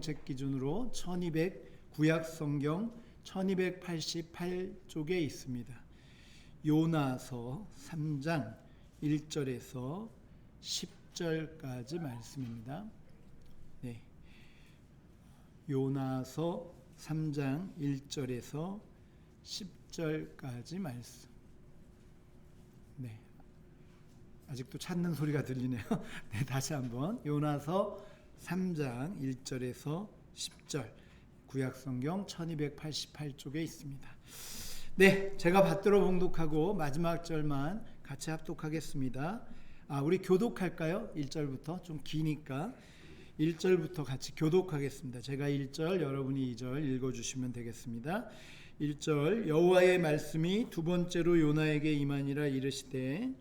책 기준으로 1200 구약 성경 1288쪽에 있습니다. 요나서 3장 1절에서 10절까지 말씀입니다. 네. 요나서 3장 1절에서 10절까지 말씀. 네. 아직도 찾는 소리가 들리네요. 네, 다시 한번 요나서 3장 1절에서 10절 구약성경 1288쪽에 있습니다. 네, 제가 받들어 봉독하고 마지막 절만 같이 합독하겠습니다. 우리 교독할까요? 1절부터 좀 기니까 1절부터 같이 교독하겠습니다. 제가 1절, 여러분이 2절 읽어주시면 되겠습니다. 1절 여호와의 말씀이 두 번째로 요나에게 임하니라 이르시되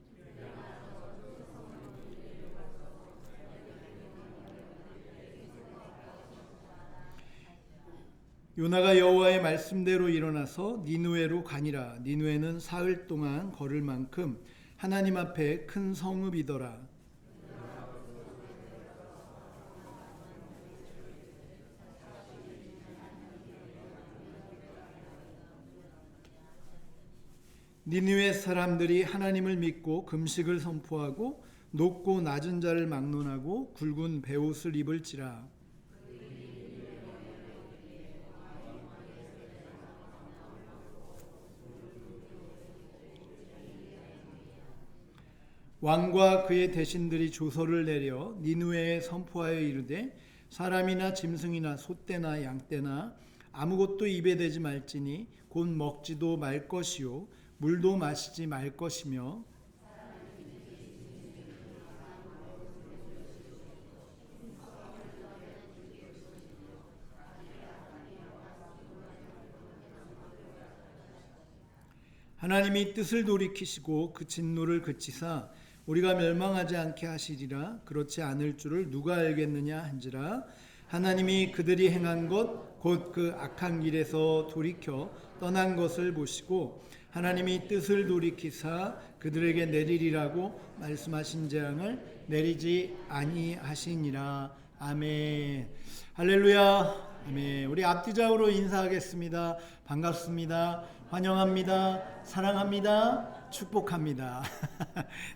요나가 여호와의 말씀대로 일어나서 니느웨로 가니라. 니느웨는 사흘 동안 걸을 만큼 하나님 앞에 큰 성읍이더라. 니느웨 사람들이 하나님을 믿고 금식을 선포하고 높고 낮은 자를 막론하고 굵은 베옷을 입을지라. 왕과 그의 대신들이 조서를 내려 니느웨에 선포하여 이르되 사람이나 짐승이나 소떼나 양떼나 아무것도 입에 대지 말지니 곧 먹지도 말 것이요 물도 마시지 말 것이며 하나님이 뜻을 돌이키시고 그 진노를 그치사 우리가 멸망하지 않게 하시리라. 그렇지 않을 줄을 누가 알겠느냐 한지라. 하나님이 그들이 행한 것 곧 그 악한 길에서 돌이켜 떠난 것을 보시고 하나님이 뜻을 돌이키사 그들에게 내리리라고 말씀하신 재앙을 내리지 아니하시니라. 아멘. 할렐루야. 아멘. 우리 앞뒤좌우로 인사하겠습니다. 반갑습니다. 환영합니다. 사랑합니다. 축복합니다.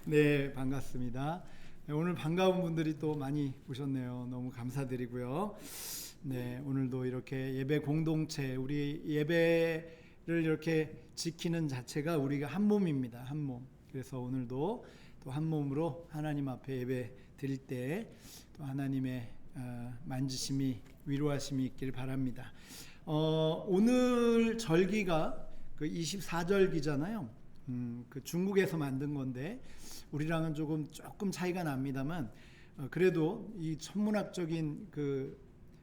네, 반갑습니다. 오늘 반가운 분들이 또 많이 오셨네요. 너무 감사드리고요. 네, 오늘도 이렇게 예배 공동체, 우리 예배를 이렇게 지키는 자체가 우리가 한 몸입니다. 한 몸. 그래서 오늘도 또 한 몸으로 하나님 앞에 예배 드릴 때 또 하나님의 만지심이 위로하심이 있길 바랍니다. 오늘 절기가 그 24절기잖아요. 그 중국에서 만든 건데 우리랑은 조금 차이가 납니다만 그래도 이 천문학적인 그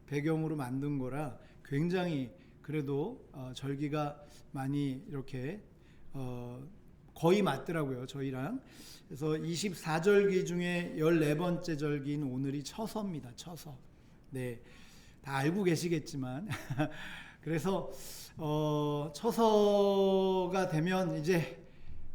배경으로 만든 거라 굉장히 그래도 절기가 많이 이렇게 거의 맞더라고요, 저희랑. 그래서 24절기 중에 14번째 절기인 오늘이 처서입니다. 처서. 네, 다 알고 계시겠지만 그래서 처서가 되면 이제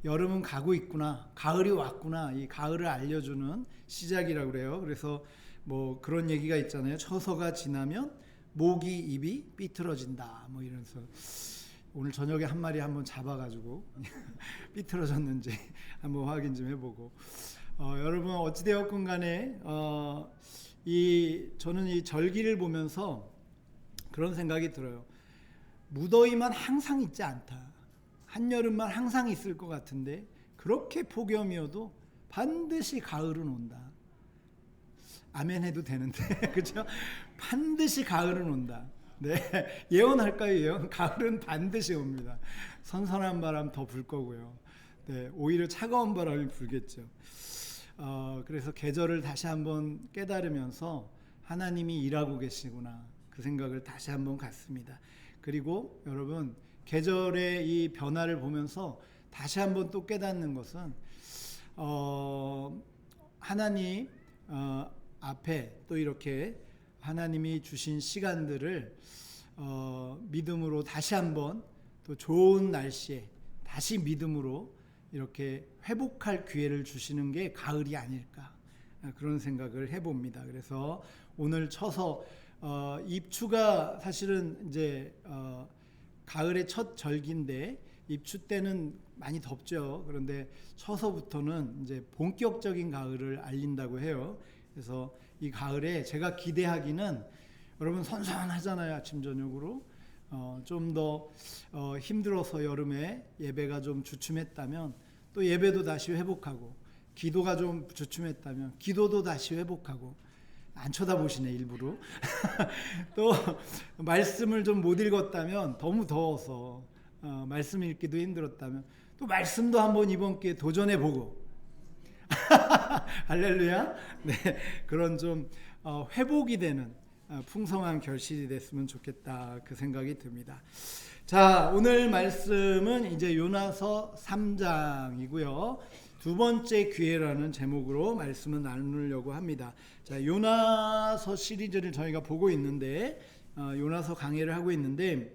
여름은 가고 있구나, 가을이 왔구나, 이 가을을 알려주는 시작이라고 그래요. 그래서 뭐 그런 얘기가 있잖아요. 처서가 지나면 모기 입이 삐뚤어진다 뭐 이러면서 오늘 저녁에 한 마리 한번 잡아가지고 삐뚤어졌는지 한번 확인 좀 해보고 여러분 어찌되었건 간에 저는 이 절기를 보면서 그런 생각이 들어요. 무더위만 항상 있지 않다. 한여름만 항상 있을 것 같은데 그렇게 폭염이어도 반드시 가을은 온다. 아멘 해도 되는데 그렇죠? 반드시 가을은 온다. 네, 예언할까요? 예언? 가을은 반드시 옵니다. 선선한 바람 더 불 거고요. 네, 오히려 차가운 바람이 불겠죠. 그래서 계절을 다시 한번 깨달으면서 하나님이 일하고 계시구나 그 생각을 다시 한번 갖습니다. 그리고 여러분 계절의 이 변화를 보면서 다시 한번 또 깨닫는 것은 하나님 앞에 또 이렇게 하나님이 주신 시간들을 믿음으로 다시 한번 또 좋은 날씨에 다시 믿음으로 이렇게 회복할 기회를 주시는 게 가을이 아닐까 그런 생각을 해봅니다. 그래서 오늘 처서 입추가 사실은 이제 가을의 첫 절기인데 입추 때는 많이 덥죠. 그런데 서서부터는 이제 본격적인 가을을 알린다고 해요. 그래서 이 가을에 제가 기대하기는 여러분 선선하잖아요. 아침 저녁으로 좀 더 힘들어서 여름에 예배가 좀 주춤했다면 또 예배도 다시 회복하고, 기도가 좀 주춤했다면 기도도 다시 회복하고, 안 쳐다보시네 일부러. 또 말씀을 좀 못 읽었다면 너무 더워서 말씀 읽기도 힘들었다면 또 말씀도 한번 이번 기회에 도전해보고 할렐루야. 네, 그런 좀 회복이 되는 풍성한 결실이 됐으면 좋겠다, 그 생각이 듭니다. 자, 오늘 말씀은 이제 요나서 3장이고요. 두 번째 기회라는 제목으로 말씀을 나누려고 합니다. 자, 요나서 시리즈를 저희가 보고 있는데 요나서 강의를 하고 있는데,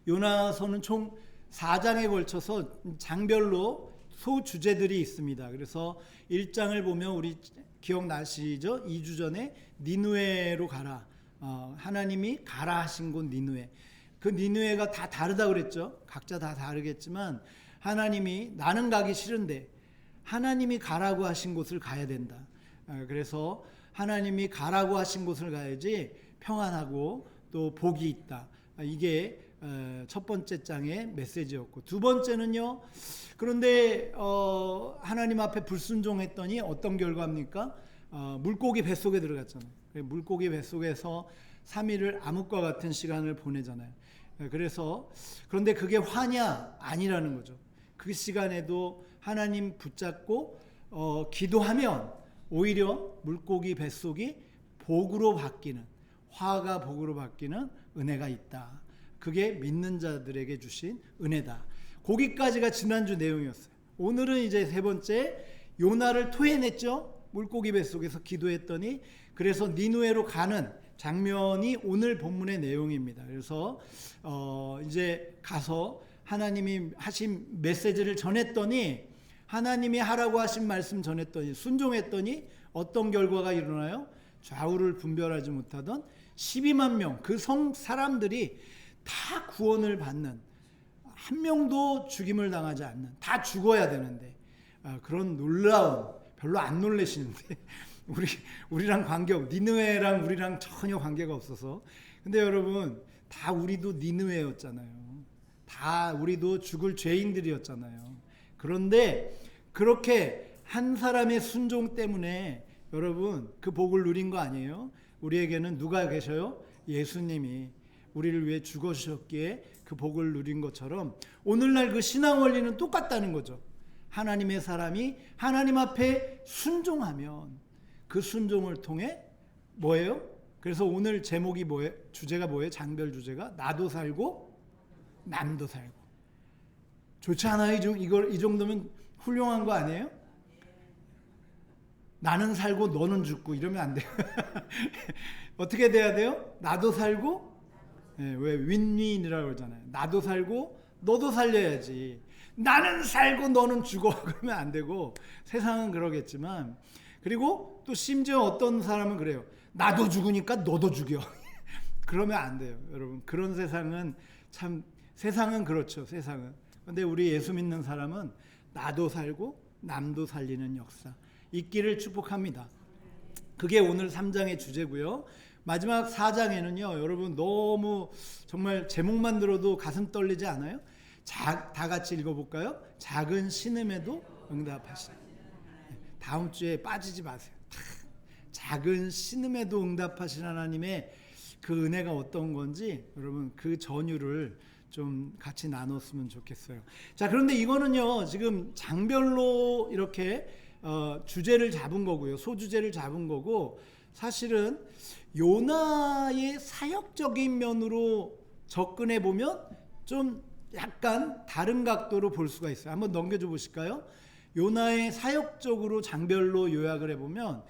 요나서는 총 4장에 걸쳐서 장별로 소주제들이 있습니다. 그래서 1장을 보면 우리 기억나시죠? 2주 전에 니느웨로 가라. 하나님이 가라 하신 곳 니느웨. 그 니느웨가 다 다르다고 그랬죠. 각자 다 다르겠지만 하나님이 나는 가기 싫은데 하나님이 가라고 하신 곳을 가야 된다. 그래서 하나님이 가라고 하신 곳을 가야지 평안하고 또 복이 있다. 이게 첫 번째 장의 메시지였고, 두 번째는요. 그런데 하나님 앞에 불순종했더니 어떤 결과입니까? 물고기 뱃속에 들어갔잖아요. 물고기 뱃속에서 3일을 암흑과 같은 시간을 보내잖아요. 그래서 그런데 그게 화냐? 아니라는 거죠. 그 시간에도 하나님 붙잡고 기도하면 오히려 물고기 뱃속이 복으로 바뀌는, 화가 복으로 바뀌는 은혜가 있다. 그게 믿는 자들에게 주신 은혜다. 거기까지가 지난주 내용이었어요. 오늘은 이제 세 번째, 요나를 토해냈죠. 물고기 뱃속에서 기도했더니, 그래서 니느웨로 가는 장면이 오늘 본문의 내용입니다. 그래서 이제 가서 하나님이 하신 메시지를 전했더니, 하나님이 하라고 하신 말씀 전했더니 순종했더니 어떤 결과가 일어나요? 좌우를 분별하지 못하던 12만 명, 그 성 사람들이 다 구원을 받는, 한 명도 죽임을 당하지 않는, 다 죽어야 되는데 그런 놀라운, 별로 안 놀라시는데 우리랑 관계없, 니느웨랑 우리랑 전혀 관계가 없어서. 근데 여러분, 다 우리도 니느웨였잖아요. 다 우리도 죽을 죄인들이었잖아요. 그런데 그렇게 한 사람의 순종 때문에 여러분 그 복을 누린 거 아니에요? 우리에게는 누가 계셔요? 예수님이 우리를 위해 죽으셨기에 그 복을 누린 것처럼 오늘날 그 신앙 원리는 똑같다는 거죠. 하나님의 사람이 하나님 앞에 순종하면 그 순종을 통해 뭐예요? 그래서 오늘 제목이 뭐예요? 주제가 뭐예요? 장별 주제가 나도 살고 남도 살고. 좋지 않아요? 이 정도면 훌륭한 거 아니에요? 나는 살고 너는 죽고 이러면 안 돼요. 어떻게 돼야 돼요? 나도 살고, 왜 윈윈이라고 그러잖아요. 나도 살고 너도 살려야지. 나는 살고 너는 죽어 그러면 안 되고, 세상은 그러겠지만, 그리고 또 심지어 어떤 사람은 그래요. 나도 죽으니까 너도 죽여. 그러면 안 돼요. 여러분, 그런 세상은 참, 세상은 그렇죠. 세상은. 근데 우리 예수 믿는 사람은 나도 살고 남도 살리는 역사 있기를 축복합니다. 그게 오늘 3장의 주제고요. 마지막 4장에는요. 여러분 너무 정말 제목만 들어도 가슴 떨리지 않아요? 다 같이 읽어볼까요? 작은 신음에도 응답하시라. 다음 주에 빠지지 마세요. 작은 신음에도 응답하신 하나님의 그 은혜가 어떤 건지 여러분 그 전율을 좀 같이 나눴으면 좋겠어요. 자, 그런데 이거는요 지금 장별로 이렇게 주제를 잡은 거고요, 소주제를 잡은 거고, 사실은 요나의 사역적인 면으로 접근해 보면 좀 약간 다른 각도로 볼 수가 있어요. 한번 넘겨줘 보실까요? 요나의 사역적으로 장별로 요약을 해보면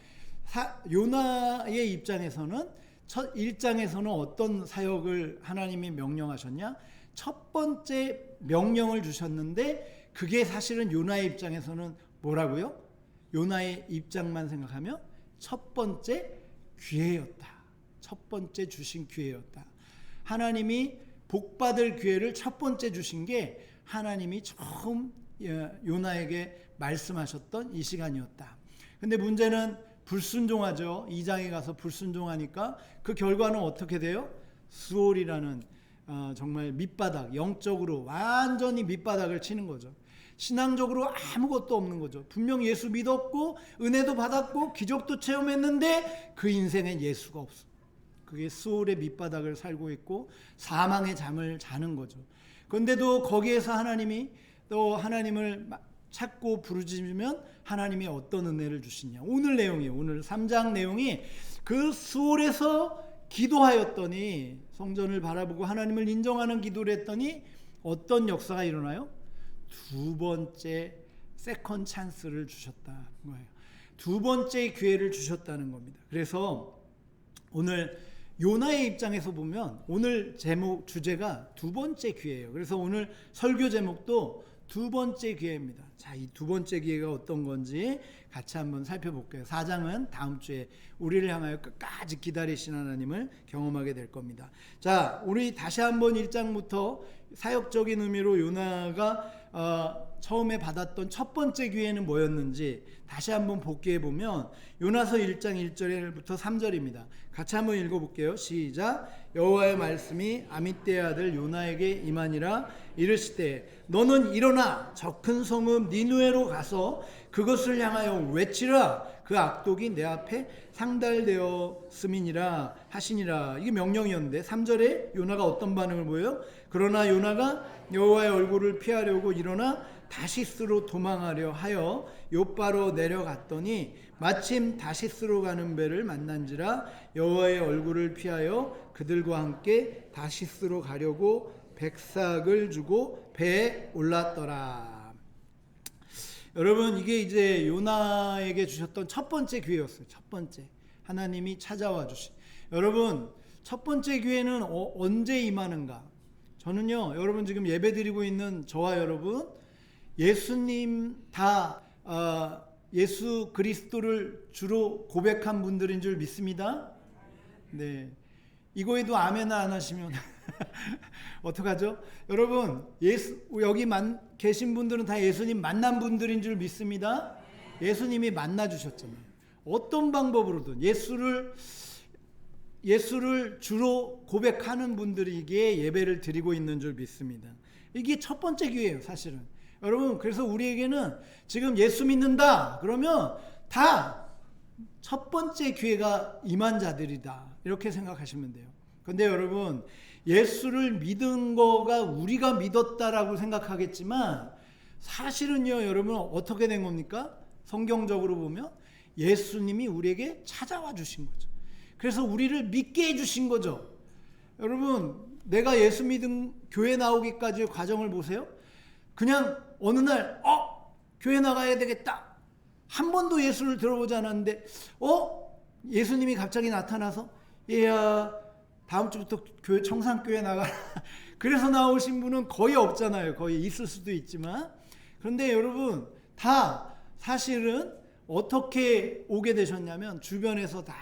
요나의 입장에서는 첫 1장에서는 어떤 사역을 하나님이 명령하셨냐? 첫 번째 명령을 주셨는데 그게 사실은 요나의 입장에서는 뭐라고요? 요나의 입장만 생각하면 첫 번째 기회였다. 첫 번째 주신 기회였다. 하나님이 복받을 기회를 첫 번째 주신 게 하나님이 처음 요나에게 말씀하셨던 이 시간이었다. 근데 문제는 불순종하죠. 2장에 가서 불순종하니까 그 결과는 어떻게 돼요? 수월이라는 정말 밑바닥, 영적으로 완전히 밑바닥을 치는 거죠. 신앙적으로 아무것도 없는 거죠. 분명 예수 믿었고 은혜도 받았고 기적도 체험했는데 그 인생엔 예수가 없어. 그게 수월의 밑바닥을 살고 있고 사망의 잠을 자는 거죠. 그런데도 거기에서 하나님이 또 하나님을 찾고 부르짖으면 하나님이 어떤 은혜를 주시냐. 오늘 내용이에요. 오늘 3장 내용이 그 수월에서 기도하였더니, 성전을 바라보고 하나님을 인정하는 기도를 했더니 어떤 역사가 일어나요? 두 번째 세컨 찬스를 주셨다는 거예요. 두 번째 기회를 주셨다는 겁니다. 그래서 오늘 요나의 입장에서 보면 오늘 제목 주제가 두 번째 기회예요. 그래서 오늘 설교 제목도 두 번째 기회입니다. 자, 이 두 번째 기회가 어떤 건지 같이 한번 살펴볼게요. 4장은 다음 주에 우리를 향하여 끝까지 기다리신 하나님을 경험하게 될 겁니다. 자, 우리 다시 한번 1장부터 사역적인 의미로 요나가 처음에 받았던 첫 번째 기회는 뭐였는지 다시 한번 복기해 보면 요나서 1장 1절부터 3절입니다. 같이 한번 읽어볼게요. 시작. 여호와의 말씀이 아미떼의 아들 요나에게 임하니라. 이르시되 너는 일어나 저 큰 성읍 니느웨로 가서 그것을 향하여 외치라. 그 악독이 내 앞에 상달되었음이니라 하시니라. 이게 명령이었는데 3절에 요나가 어떤 반응을 보여요? 그러나 요나가 여호와의 얼굴을 피하려고 일어나 다시스로 도망하려 하여 욥바로 내려갔더니 마침 다시스로 가는 배를 만난지라. 여호와의 얼굴을 피하여 그들과 함께 다시스로 가려고 백삭을 주고 배에 올랐더라. 여러분, 이게 이제 요나에게 주셨던 첫 번째 기회였어요. 첫 번째 하나님이 찾아와 주신. 여러분, 첫 번째 기회는 언제 임하는가? 저는요, 여러분 지금 예배 드리고 있는 저와 여러분 예수님 다 예수 그리스도를 주로 고백한 분들인 줄 믿습니다. 네, 이거에도 아멘 안 하시면 어떡하죠? 여러분, 여기 계신 분들은 다 예수님 만난 분들인 줄 믿습니다. 예수님이 만나 주셨잖아요. 어떤 방법으로든 예수를 주로 고백하는 분들에게 예배를 드리고 있는 줄 믿습니다. 이게 첫 번째 기회예요, 사실은. 여러분, 그래서 우리에게는 지금 예수 믿는다 그러면 다 첫 번째 기회가 임한 자들이다, 이렇게 생각하시면 돼요. 근데 여러분, 예수를 믿은 거가 우리가 믿었다라고 생각하겠지만 사실은요, 여러분 어떻게 된 겁니까? 성경적으로 보면 예수님이 우리에게 찾아와 주신 거죠. 그래서 우리를 믿게 해주신 거죠. 여러분, 내가 예수 믿은 교회 나오기까지의 과정을 보세요. 그냥 어느 날 교회 나가야 되겠다. 한 번도 예수를 들어보지 않았는데 예수님이 갑자기 나타나서 얘야 다음 주부터 교회 청산교회 나가라. 그래서 나오신 분은 거의 없잖아요. 거의 있을 수도 있지만. 그런데 여러분, 다 사실은 어떻게 오게 되셨냐면 주변에서 다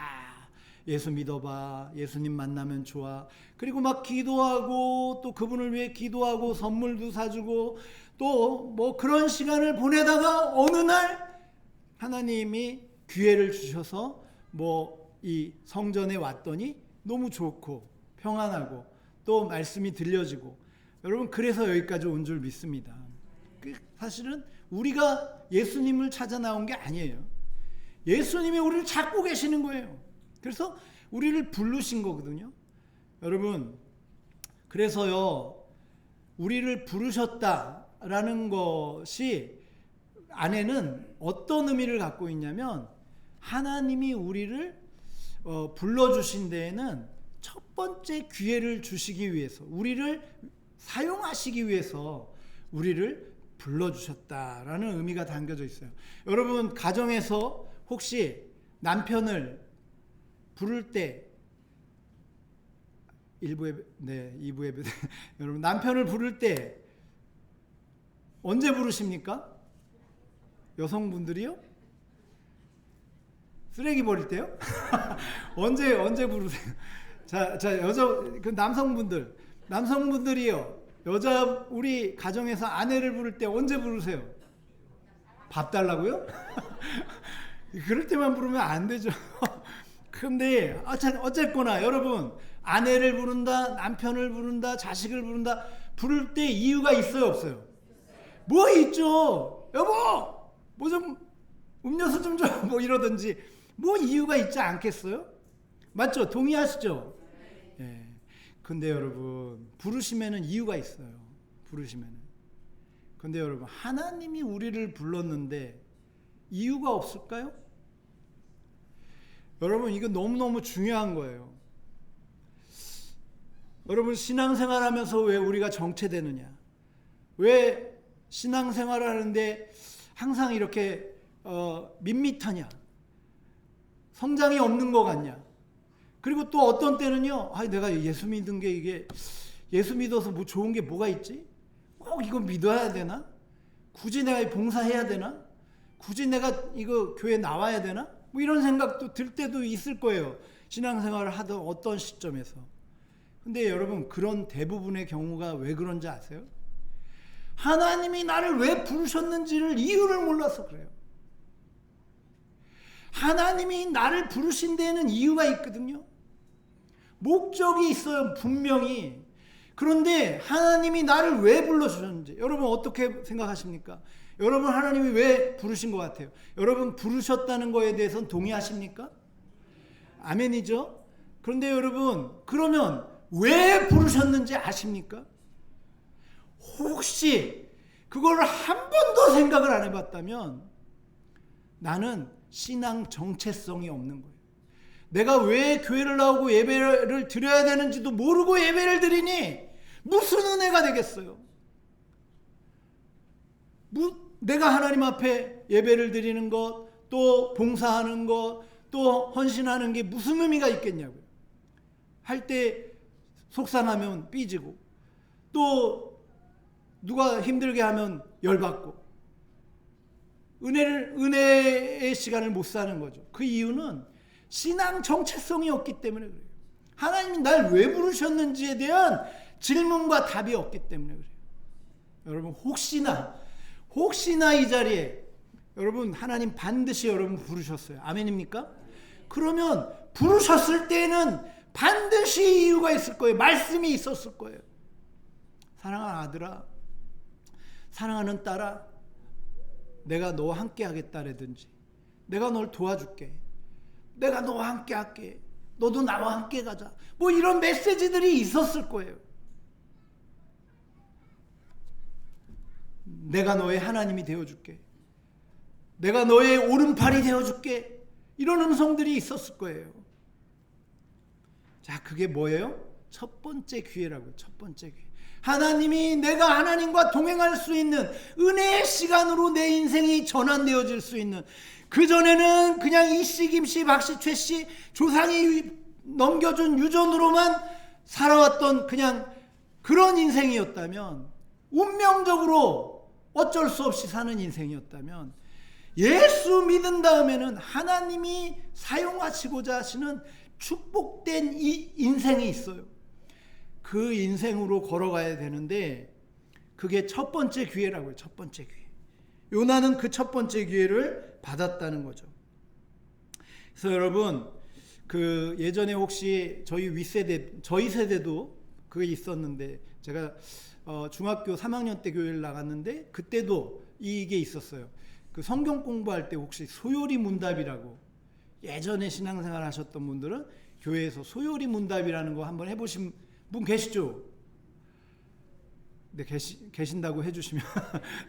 예수 믿어봐, 예수님 만나면 좋아, 그리고 막 기도하고 또 그분을 위해 기도하고 선물도 사주고 또 뭐 그런 시간을 보내다가 어느 날 하나님이 기회를 주셔서 뭐 이 성전에 왔더니 너무 좋고 평안하고 또 말씀이 들려지고, 여러분 그래서 여기까지 온 줄 믿습니다. 사실은 우리가 예수님을 찾아 나온 게 아니에요. 예수님이 우리를 찾고 계시는 거예요. 그래서 우리를 부르신 거거든요. 여러분, 그래서요, 우리를 부르셨다라는 것이 안에는 어떤 의미를 갖고 있냐면, 하나님이 우리를 불러주신 데에는 첫 번째 기회를 주시기 위해서, 우리를 사용하시기 위해서 우리를 불러주셨다라는 의미가 담겨져 있어요. 여러분, 가정에서 혹시 남편을 부를 때 2부 예배 여러분, 남편을 부를 때 언제 부르십니까? 여성분들이요? 쓰레기 버릴 때요? 언제 부르세요? 자 그 남성분들이요. 우리 가정에서 아내를 부를 때 언제 부르세요? 밥 달라고요? 그럴 때만 부르면 안 되죠. 근데 어쨌거나 여러분, 아내를 부른다, 남편을 부른다, 자식을 부른다, 부를 때 이유가 있어요, 없어요? 뭐 있죠. 여보, 뭐 좀 음료수 좀 줘, 뭐 이러든지 뭐 이유가 있지 않겠어요? 맞죠? 동의하시죠? 예. 근데 여러분, 부르시면은 이유가 있어요. 부르시면은. 근데 여러분, 하나님이 우리를 불렀는데 이유가 없을까요? 여러분, 이거 너무너무 중요한 거예요. 여러분, 신앙생활 하면서 왜 우리가 정체되느냐? 왜 신앙생활을 하는데 항상 이렇게 밋밋하냐? 성장이 없는 것 같냐? 그리고 또 어떤 때는요, 내가 예수 믿은 게 이게, 예수 믿어서 뭐 좋은 게 뭐가 있지? 꼭 이거 믿어야 되나? 굳이 내가 봉사해야 되나? 굳이 내가 이거 교회 나와야 되나? 뭐 이런 생각도 들 때도 있을 거예요. 신앙생활을 하던 어떤 시점에서. 근데 여러분, 그런 대부분의 경우가 왜 그런지 아세요? 하나님이 나를 왜 부르셨는지를 이유를 몰라서 그래요. 하나님이 나를 부르신 데에는 이유가 있거든요. 목적이 있어요, 분명히. 그런데 하나님이 나를 왜 불러주셨는지 여러분 어떻게 생각하십니까? 여러분, 하나님이 왜 부르신 것 같아요? 여러분, 부르셨다는 거에 대해서는 동의하십니까? 아멘이죠? 그런데 여러분, 그러면 왜 부르셨는지 아십니까? 혹시 그걸 한 번도 생각을 안 해봤다면 나는 신앙 정체성이 없는 거예요. 내가 왜 교회를 나오고 예배를 드려야 되는지도 모르고 예배를 드리니 무슨 은혜가 되겠어요? 내가 하나님 앞에 예배를 드리는 것, 또 봉사하는 것, 또 헌신하는 게 무슨 의미가 있겠냐고요. 할 때 속상하면 삐지고, 또 누가 힘들게 하면 열받고, 은혜의 시간을 못 사는 거죠. 그 이유는 신앙 정체성이 없기 때문에 그래요. 하나님이 날 왜 부르셨는지에 대한 질문과 답이 없기 때문에 그래요. 여러분, 혹시나 이 자리에 여러분, 하나님 반드시 여러분 부르셨어요. 아멘입니까? 그러면 부르셨을 때는 반드시 이유가 있을 거예요. 말씀이 있었을 거예요. 사랑하는 아들아, 사랑하는 딸아, 내가 너와 함께 하겠다라든지, 내가 널 도와줄게, 내가 너와 함께 할게, 너도 나와 함께 가자, 뭐 이런 메시지들이 있었을 거예요. 내가 너의 하나님이 되어줄게, 내가 너의 오른팔이 되어줄게, 이런 음성들이 있었을 거예요. 자, 그게 뭐예요? 첫 번째 기회라고요. 첫 번째 기회. 하나님이, 내가 하나님과 동행할 수 있는 은혜의 시간으로 내 인생이 전환되어질 수 있는, 그전에는 그냥 이씨, 김씨, 박씨, 최씨 조상이 넘겨준 유전으로만 살아왔던 그냥 그런 인생이었다면, 운명적으로 어쩔 수 없이 사는 인생이었다면, 예수 믿은 다음에는 하나님이 사용하시고자 하시는 축복된 이 인생이 있어요. 그 인생으로 걸어가야 되는데, 그게 첫 번째 기회라고요. 첫 번째 기회. 요나는 그 첫 번째 기회를 받았다는 거죠. 그래서 여러분, 그 예전에 혹시 저희 세대도 그게 있었는데, 제가 중학교 3학년 때 교회를 나갔는데 그때도 이게 있었어요. 그 성경 공부할 때 혹시 소요리 문답이라고, 예전에 신앙생활 하셨던 분들은 교회에서 소요리 문답이라는 거 한번 해보신 분 계시죠? 네, 계신다고 해주시면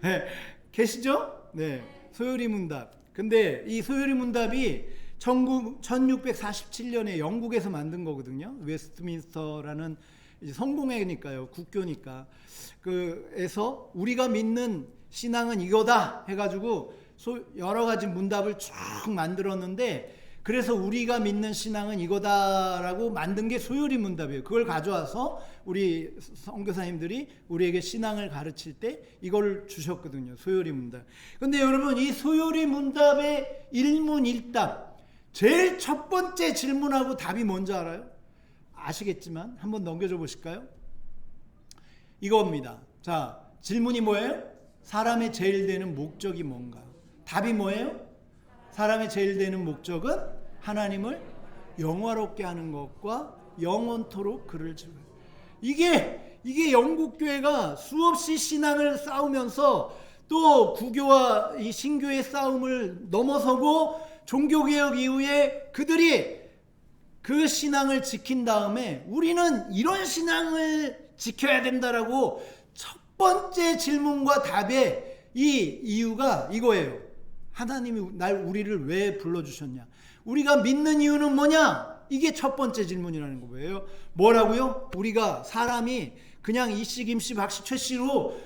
네, 계시죠? 네, 소요리 문답. 근데 이 소요리 문답이 1647년에 영국에서 만든 거거든요. 웨스트민스터라는 이제 성공회니까요, 국교니까. 그에서 우리가 믿는 신앙은 이거다 해가지고 여러 가지 문답을 쭉 만들었는데, 그래서 우리가 믿는 신앙은 이거다라고 만든 게 소요리 문답이에요. 그걸 가져와서 우리 선교사님들이 우리에게 신앙을 가르칠 때 이걸 주셨거든요. 소요리 문답. 근데 여러분, 이 소요리 문답의 일문일답, 제일 첫 번째 질문하고 답이 뭔지 알아요? 아시겠지만 한번 넘겨줘 보실까요? 이겁니다. 자, 질문이 뭐예요? 사람의 제일 되는 목적이 뭔가? 답이 뭐예요? 사람의 제일 되는 목적은 하나님을 영화롭게 하는 것과 영원토록 그를 즐거워. 이게 영국 교회가 수없이 신앙을 싸우면서 또 구교와 이 신교의 싸움을 넘어서고 종교개혁 이후에 그들이 그 신앙을 지킨 다음에 우리는 이런 신앙을 지켜야 된다라고 첫 번째 질문과 답의 이 이유가 이거예요. 하나님이 우리를 왜 불러주셨냐? 우리가 믿는 이유는 뭐냐? 이게 첫 번째 질문이라는 거예요. 뭐라고요? 우리가 사람이 그냥 이씨, 김씨, 박씨, 최씨로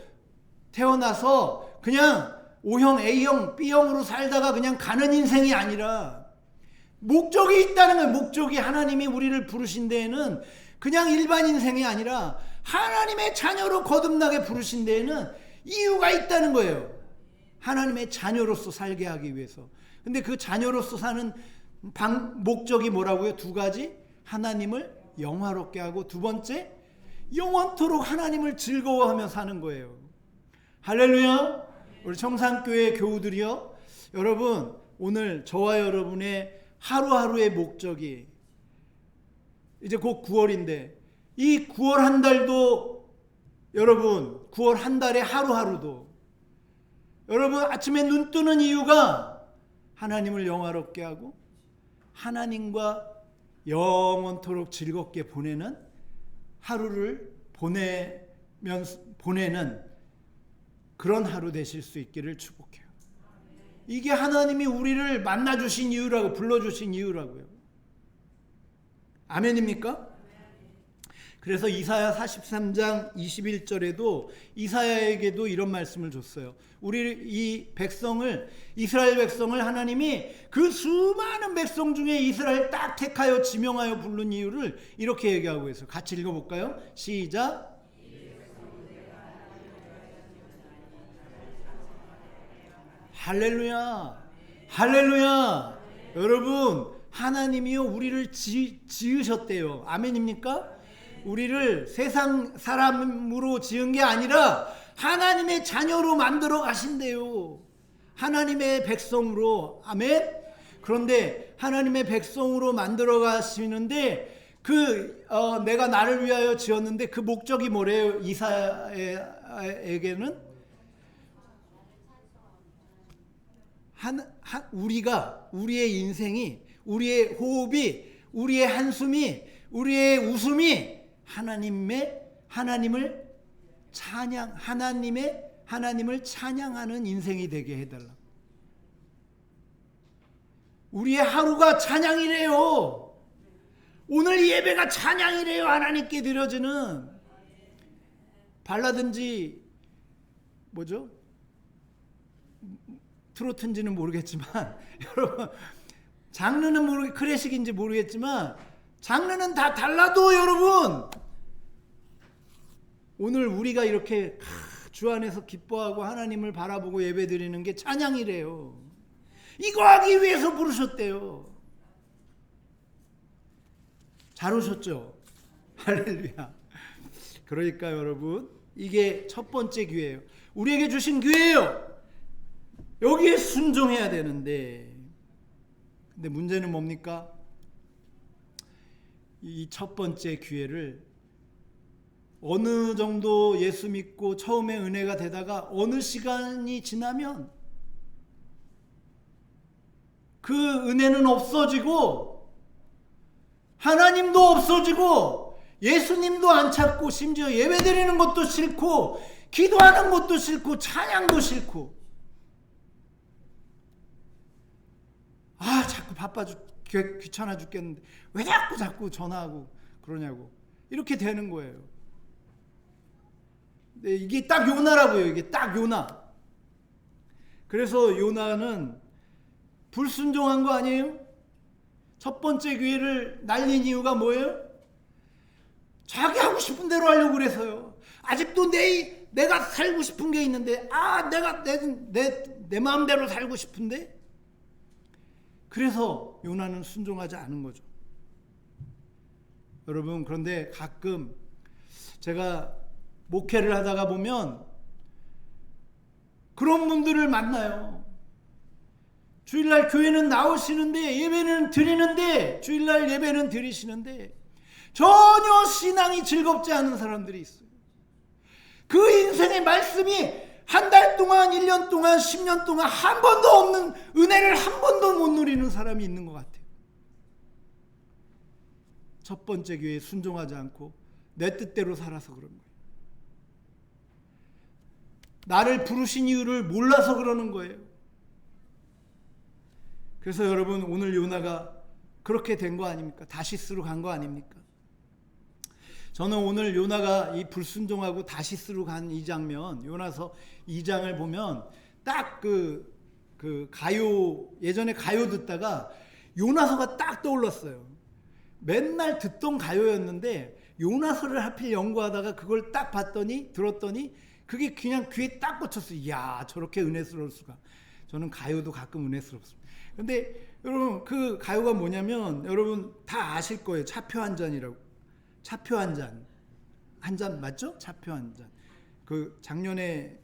태어나서 그냥 O형, A형, B형으로 살다가 그냥 가는 인생이 아니라 목적이 있다는 거예요. 목적이 하나님이 우리를 부르신 데에는 그냥 일반 인생이 아니라 하나님의 자녀로 거듭나게 부르신 데에는 이유가 있다는 거예요. 하나님의 자녀로서 살게 하기 위해서. 근데 그 자녀로서 사는 목적이 뭐라고요? 두 가지. 하나님을 영화롭게 하고 두 번째, 영원토록 하나님을 즐거워하며 사는 거예요. 할렐루야. 우리 청산교회 교우들이요, 여러분 오늘 저와 여러분의 하루하루의 목적이 이제 곧 9월인데 이 9월 한 달도 여러분 9월 한 달의 하루하루도 여러분 아침에 눈 뜨는 이유가 하나님을 영화롭게 하고 하나님과 영원토록 즐겁게 보내는 하루를 보내는 그런 하루 되실 수 있기를 축복해요. 이게 하나님이 우리를 만나주신 이유라고, 불러주신 이유라고요. 아멘입니까? 그래서 이사야 43장 21절에도 이사야에게도 이런 말씀을 줬어요. 우리 이 백성을, 이스라엘 백성을 하나님이 그 수많은 백성 중에 이스라엘 딱 택하여 지명하여 부른 이유를 이렇게 얘기하고 있어요. 같이 읽어볼까요? 시작. 할렐루야, 할렐루야. 여러분, 하나님이요 우리를 지으셨대요. 아멘입니까? 우리를 세상 사람으로 지은 게 아니라 하나님의 자녀로 만들어 가신대요. 하나님의 백성으로. 아멘. 그런데 하나님의 백성으로 만들어 가시는데 내가 나를 위하여 지었는데 그 목적이 뭐래요? 이사야에게는 우리의 인생이, 우리의 호흡이, 우리의 한숨이, 우리의 웃음이 하나님을 찬양하는 인생이 되게 해달라. 우리의 하루가 찬양이래요. 오늘 예배가 찬양이래요. 하나님께 드려지는 발라든지 뭐죠? 트로트인지는 모르겠지만 여러분 장르는 클래식인지 모르겠지만 장르는 다 달라도 여러분 오늘 우리가 이렇게 주 안에서 기뻐하고 하나님을 바라보고 예배드리는 게 찬양이래요. 이거 하기 위해서 부르셨대요. 잘 오셨죠? 할렐루야. 그러니까 여러분 이게 첫 번째 기회예요. 우리에게 주신 기회예요. 여기에 순종해야 되는데 근데 문제는 뭡니까? 이 첫 번째 기회를 어느 정도 예수 믿고 처음에 은혜가 되다가 어느 시간이 지나면 그 은혜는 없어지고 하나님도 없어지고 예수님도 안 찾고 심지어 예배드리는 것도 싫고 기도하는 것도 싫고 찬양도 싫고 자꾸 바빠 귀찮아 죽겠는데 왜 자꾸 전화하고 그러냐고 이렇게 되는 거예요. 네, 이게 딱 요나라고요. 이게 딱 요나. 그래서 요나는 불순종한 거 아니에요? 첫 번째 기회를 날린 이유가 뭐예요? 자기 하고 싶은 대로 하려고 그래서요. 아직도 내가 살고 싶은 게 있는데 내가 내 마음대로 살고 싶은데 그래서 요나는 순종하지 않은 거죠. 여러분, 그런데 가끔 제가 목회를 하다가 보면 그런 분들을 만나요. 주일날 교회는 나오시는데, 예배는 드리는데, 주일날 예배는 드리시는데 전혀 신앙이 즐겁지 않은 사람들이 있어요. 그 인생의 말씀이 한 달 동안, 1년 동안, 10년 동안 한 번도 없는 은혜를 한 번도 못 누리는 사람이 있는 것 같아요. 첫 번째 교회에 순종하지 않고 내 뜻대로 살아서 그런 거예요. 나를 부르신 이유를 몰라서 그러는 거예요. 그래서 여러분, 오늘 요나가 그렇게 된 거 아닙니까? 다시스로 간 거 아닙니까? 저는 오늘 요나가 이 불순종하고 다시스로 간 이 장면, 요나서 2장을 보면 딱 그 가요, 예전에 가요 듣다가 요나서가 딱 떠올랐어요. 맨날 듣던 가요였는데 요나서를 하필 연구하다가 그걸 딱 들었더니 그게 그냥 귀에 딱 꽂혔어요. 이야, 저렇게 은혜스러울 수가. 저는 가요도 가끔 은혜스럽습니다. 근데 여러분, 그 가요가 뭐냐면 여러분 다 아실 거예요. 차표 한 잔이라고. 차표 한 잔. 한 잔 맞죠? 차표 한 잔. 그 작년에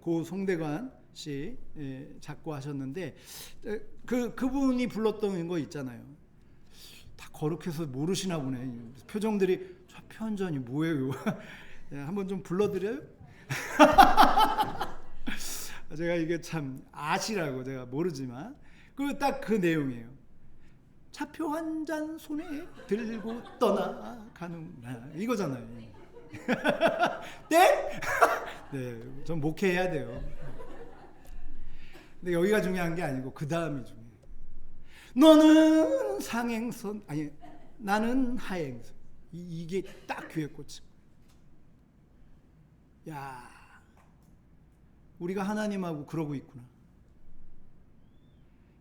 고 송대관 씨 작곡하셨는데 그분이 불렀던 거 있잖아요. 다 거룩해서 모르시나 보네. 표정들이 차표 한 잔이 뭐예요? 한번 좀 불러드려요? 제가 이게 참 아시라고 제가 모르지만 딱 그 내용이에요. 차표 한 잔 손에 들고 떠나가는구나 이거잖아요. 네? 네, 전 목회해야 돼요. 근데 여기가 중요한 게 아니고 그 다음이 중요해요. 너는 상행선, 아니 나는 하행선. 이게 딱 귀에 꽂히고. 야, 우리가 하나님하고 그러고 있구나.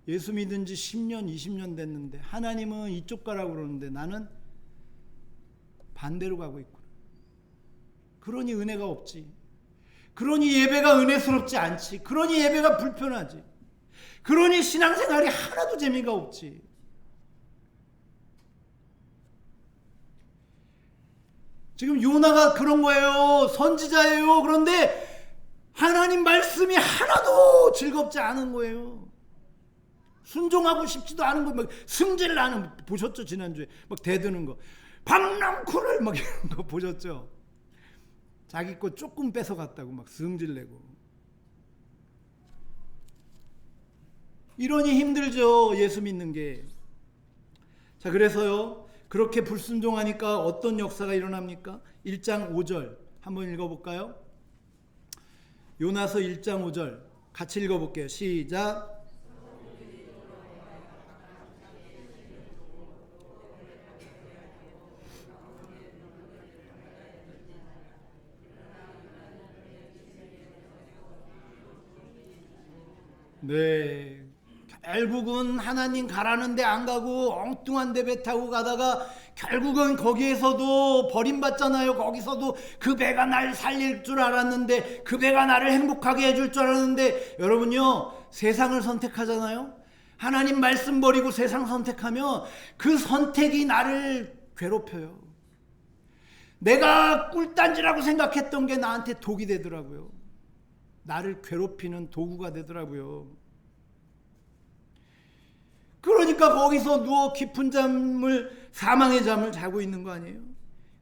예수 믿은 지 10년, 20년 됐는데 하나님은 이쪽 가라고 그러는데 나는 반대로 가고 있구나. 그러니 은혜가 없지. 그러니 예배가 은혜스럽지 않지. 그러니 예배가 불편하지. 그러니 신앙생활이 하나도 재미가 없지. 지금 요나가 그런 거예요. 선지자예요. 그런데 하나님 말씀이 하나도 즐겁지 않은 거예요. 순종하고 싶지도 않은 거, 막 승질 나는, 보셨죠? 지난주에 막 대드는 거, 밤랑코를 막 이런 거 보셨죠? 자기 거 조금 뺏어갔다고 막 승질 내고. 이러니 힘들죠, 예수 믿는 게. 자, 그래서요, 그렇게 불순종하니까 어떤 역사가 일어납니까? 1장 5절 한번 읽어볼까요? 요나서 1장 5절 같이 읽어볼게요. 시작. 네, 결국은 하나님 가라는데 안 가고 엉뚱한 데 배 타고 가다가 결국은 거기에서도 버림받잖아요. 거기서도 그 배가 날 살릴 줄 알았는데, 그 배가 나를 행복하게 해줄 줄 알았는데, 여러분요, 세상을 선택하잖아요. 하나님 말씀 버리고 세상 선택하면 그 선택이 나를 괴롭혀요. 내가 꿀단지라고 생각했던 게 나한테 독이 되더라고요. 나를 괴롭히는 도구가 되더라고요. 그러니까 거기서 누워 깊은 잠을, 사망의 잠을 자고 있는 거 아니에요?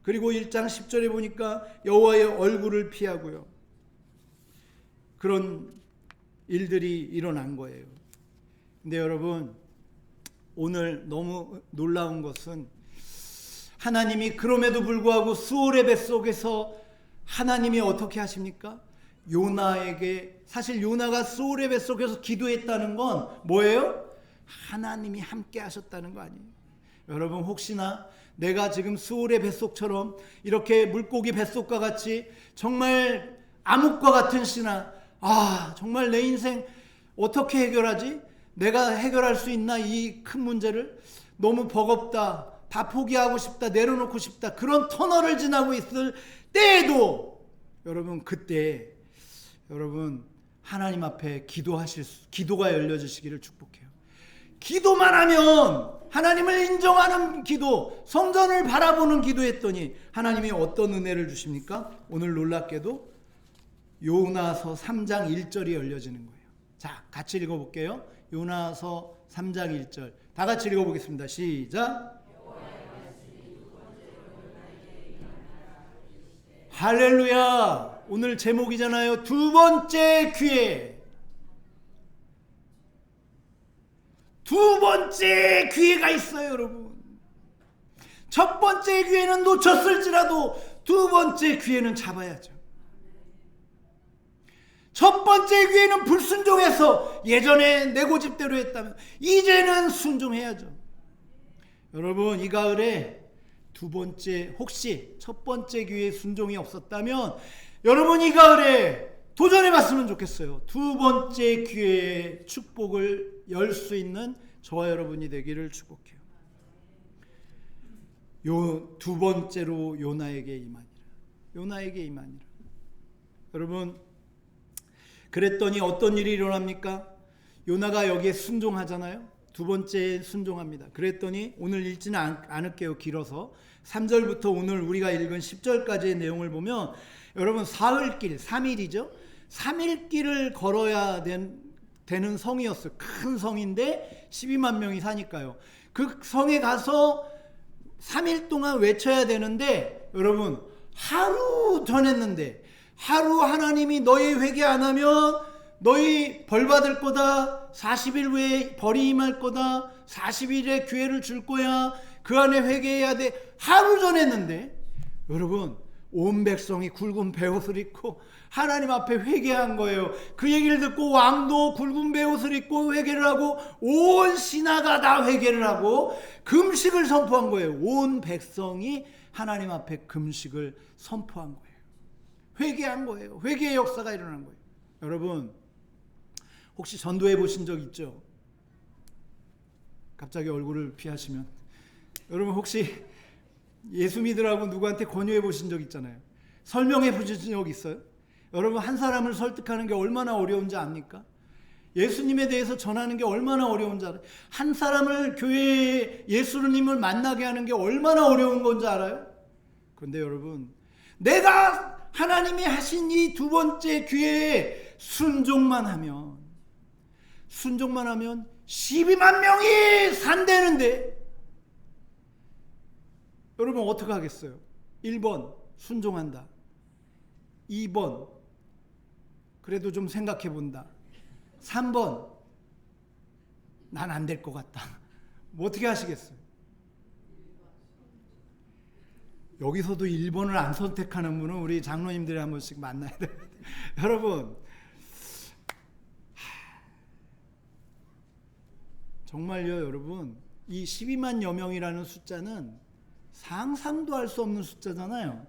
그리고 1장 10절에 보니까 여호와의 얼굴을 피하고요. 그런 일들이 일어난 거예요. 근데 여러분, 오늘 너무 놀라운 것은 하나님이 그럼에도 불구하고 수월의 뱃속에서 하나님이 어떻게 하십니까? 요나에게, 사실 요나가 수월의 뱃속에서 기도했다는 건 뭐예요? 하나님이 함께 하셨다는 거 아니에요? 여러분, 혹시나 내가 지금 수월의 뱃속처럼 이렇게 물고기 뱃속과 같이 정말 암흑과 같은 신앙, 정말 내 인생 어떻게 해결하지? 내가 해결할 수 있나? 이 큰 문제를 너무 버겁다, 다 포기하고 싶다, 내려놓고 싶다, 그런 터널을 지나고 있을 때에도 여러분, 그때 여러분 하나님 앞에 기도가 열려지시기를 축복해요. 기도만 하면 하나님을 인정하는 기도, 성전을 바라보는 기도했더니 하나님이 어떤 은혜를 주십니까? 오늘 놀랍게도 요나서 3장 1절이 열려지는 거예요. 자, 같이 읽어볼게요. 요나서 3장 1절 다 같이 읽어보겠습니다. 시작. 할렐루야. 오늘 제목이잖아요. 두 번째 기회. 두 번째 기회가 있어요, 여러분. 첫 번째 기회는 놓쳤을지라도 두 번째 기회는 잡아야죠. 첫 번째 기회는 불순종해서 예전에 내 고집대로 했다면 이제는 순종해야죠. 여러분, 이 가을에 두 번째, 혹시 첫 번째 기회에 순종이 없었다면 여러분 이 가을에 도전해봤으면 좋겠어요. 두 번째 기회의 축복을 열 수 있는 저와 여러분이 되기를 축복해요. 두 번째로 요나에게 임하니라. 요나에게 임하니라. 여러분, 그랬더니 어떤 일이 일어납니까? 요나가 여기에 순종하잖아요. 두 번째 순종합니다. 그랬더니 오늘 읽지는 않을게요. 길어서 3절부터 오늘 우리가 읽은 10절까지의 내용을 보면 여러분 사흘길, 3일이죠. 3일 길을 걸어야 되는 성이었어요. 큰 성인데 12만 명이 사니까요. 그 성에 가서 3일 동안 외쳐야 되는데 여러분 하루 전했는데 하루 하나님이 너희 회개 안 하면 너희 벌 받을 거다. 40일 후에 벌이 임할 거다. 40일에 기회를 줄 거야. 그 안에 회개해야 돼. 하루 전했는데 여러분 온 백성이 굵은 베옷을 입고 하나님 앞에 회개한 거예요. 그 얘기를 듣고 왕도 굵은 베옷을 입고 회개를 하고 온 신하가 다 회개를 하고 금식을 선포한 거예요. 온 백성이 하나님 앞에 금식을 선포한 거예요. 회개한 거예요. 회개의 역사가 일어난 거예요. 여러분 혹시 전도해 보신 적 있죠? 갑자기 얼굴을 피하시면 여러분 혹시 예수 믿으라고 누구한테 권유해 보신 적 있잖아요. 설명해 보신 적 있어요? 여러분 한 사람을 설득하는 게 얼마나 어려운지 압니까? 예수님에 대해서 전하는 게 얼마나 어려운지 알아요? 한 사람을 교회에 예수님을 만나게 하는 게 얼마나 어려운 건지 알아요? 그런데 여러분 내가 하나님이 하신 이 두 번째 기회에 순종만 하면 12만 명이 산대는데 여러분 어떻게 하겠어요? 1번 순종한다. 2번 그래도 좀 생각해 본다. 3번 난 안 될 것 같다. 뭐 어떻게 하시겠어요? 여기서도 1번을 안 선택하는 분은 우리 장로님들이 한 번씩 만나야 돼요. 여러분 정말요 여러분 이 12만여 명이라는 숫자는 상상도 할 수 없는 숫자잖아요.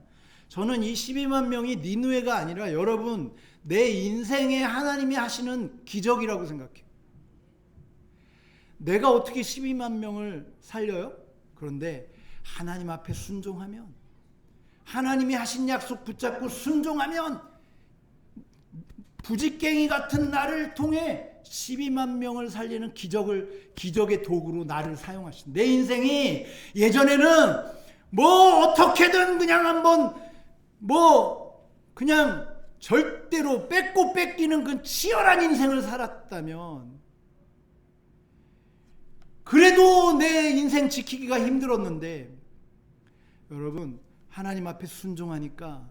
저는 이 12만 명이 니느웨가 아니라 여러분 내 인생에 하나님이 하시는 기적이라고 생각해요. 내가 어떻게 12만 명을 살려요? 그런데 하나님 앞에 순종하면 하나님이 하신 약속 붙잡고 순종하면 부지깽이 같은 나를 통해 12만 명을 살리는 기적의 도구로 나를 사용하신 내 인생이 예전에는 뭐 어떻게든 그냥 한번 그냥 절대로 뺏고 뺏기는 그 치열한 인생을 살았다면 그래도 내 인생 지키기가 힘들었는데 여러분 하나님 앞에 순종하니까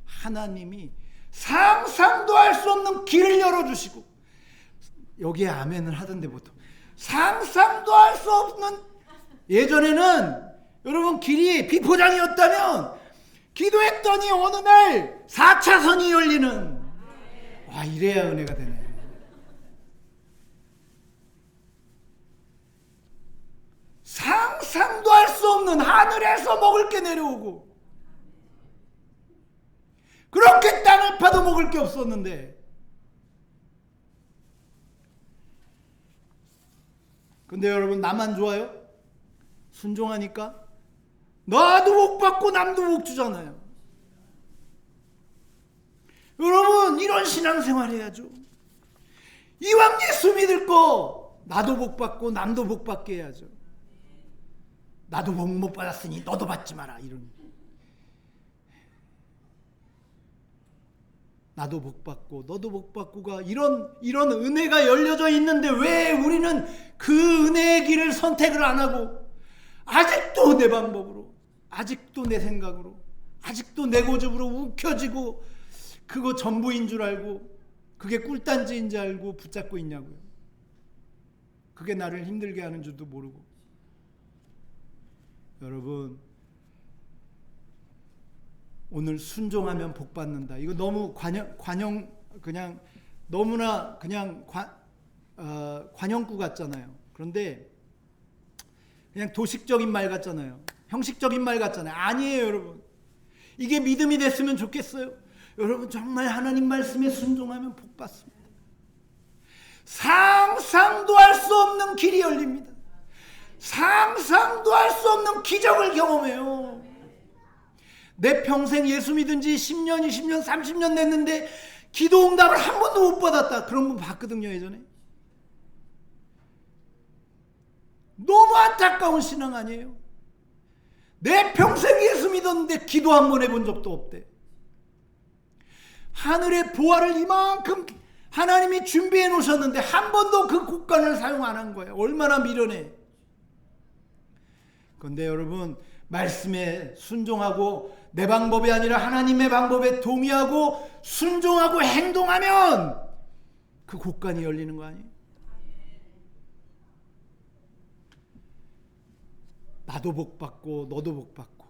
하나님이 상상도 할 수 없는 길을 열어주시고 여기에 아멘을 하던데 보통 상상도 할 수 없는 예전에는 여러분 길이 비포장이었다면 기도했더니 어느 날 4차선이 열리는 와 이래야 은혜가 되네. 상상도 할 수 없는 하늘에서 먹을 게 내려오고 그렇게 땅을 파도 먹을 게 없었는데 근데 여러분 나만 좋아요? 순종하니까 나도 복 받고 남도 복 주잖아요. 여러분 이런 신앙생활 해야죠. 이왕 예수 믿을 거 나도 복 받고 남도 복 받게 해야죠. 나도 복 못 받았으니 너도 받지 마라. 이런. 나도 복 받고 너도 복 받고가 이런 은혜가 열려져 있는데 왜 우리는 그 은혜의 길을 선택을 안 하고 아직도 내 방법으로, 아직도 내 생각으로, 아직도 내 고집으로 움켜쥐고 그거 전부인 줄 알고 그게 꿀단지인 줄 알고 붙잡고 있냐고요. 그게 나를 힘들게 하는 줄도 모르고. 여러분, 오늘 순종하면 복 받는다. 이거 너무 관용 그냥 너무나 그냥 관용구 같잖아요. 그런데 그냥 도식적인 말 같잖아요. 형식적인 말 같잖아요. 아니에요, 여러분. 이게 믿음이 됐으면 좋겠어요. 여러분, 정말 하나님 말씀에 순종하면 복 받습니다. 상상도 할 수 없는 길이 열립니다. 상상도 할 수 없는 기적을 경험해요. 내 평생 예수 믿은 지 10년, 20년, 30년 됐는데 기도 응답을 한 번도 못 받았다. 그런 분 봤거든요, 예전에. 너무 안타까운 신앙 아니에요? 내 평생 예수 믿었는데 기도 한 번 해본 적도 없대. 하늘의 보화를 이만큼 하나님이 준비해 놓으셨는데 한 번도 그 곡간을 사용 안 한 거예요. 얼마나 미련해. 그런데 여러분, 말씀에 순종하고 내 방법이 아니라 하나님의 방법에 동의하고 순종하고 행동하면 그 곡간이 열리는 거 아니에요? 나도 복 받고 너도 복 받고.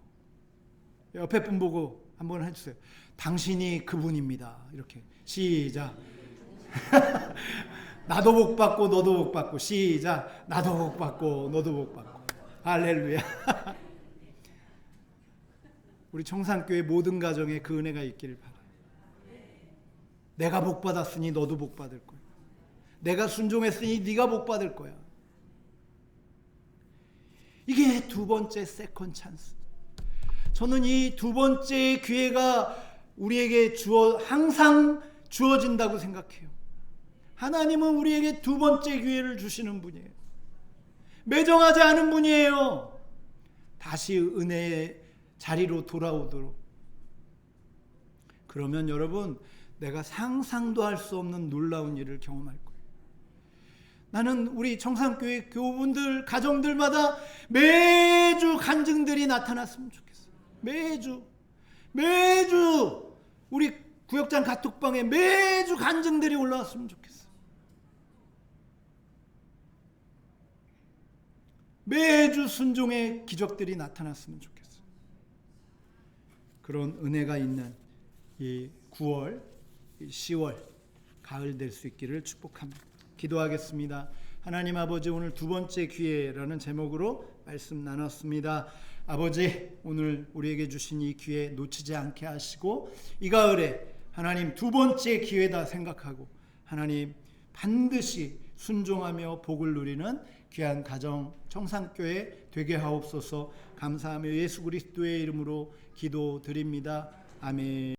옆에 분 보고 한번 해주세요. 당신이 그분입니다. 이렇게 시작. 나도 복 받고 너도 복 받고. 시작. 나도 복 받고 너도 복 받고. 할렐루야. 우리 청산교회 모든 가정에 그 은혜가 있기를 바라요. 내가 복 받았으니 너도 복 받을 거야. 내가 순종했으니 네가 복 받을 거야. 이게 두 번째 세컨 찬스. 저는 이 두 번째 기회가 우리에게 항상 주어진다고 생각해요. 하나님은 우리에게 두 번째 기회를 주시는 분이에요. 매정하지 않은 분이에요. 다시 은혜의 자리로 돌아오도록. 그러면 여러분, 내가 상상도 할 수 없는 놀라운 일을 경험할 거예요. 나는 우리 청산교회 교우분들 가정들마다 매주 간증들이 나타났으면 좋겠어요. 매주 우리 구역장 카톡방에 매주 간증들이 올라왔으면 좋겠어요. 매주 순종의 기적들이 나타났으면 좋겠어요. 그런 은혜가 있는 이 9월, 10월 가을 될 수 있기를 축복합니다. 기도하겠습니다. 하나님 아버지, 오늘 두 번째 기회라는 제목으로 말씀 나눴습니다. 아버지, 오늘 우리에게 주신 이 기회 놓치지 않게 하시고 이 가을에 하나님 두 번째 기회다 생각하고 하나님 반드시 순종하며 복을 누리는 귀한 가정 청산교회 되게 하옵소서. 감사하며 예수 그리스도의 이름으로 기도드립니다. 아멘.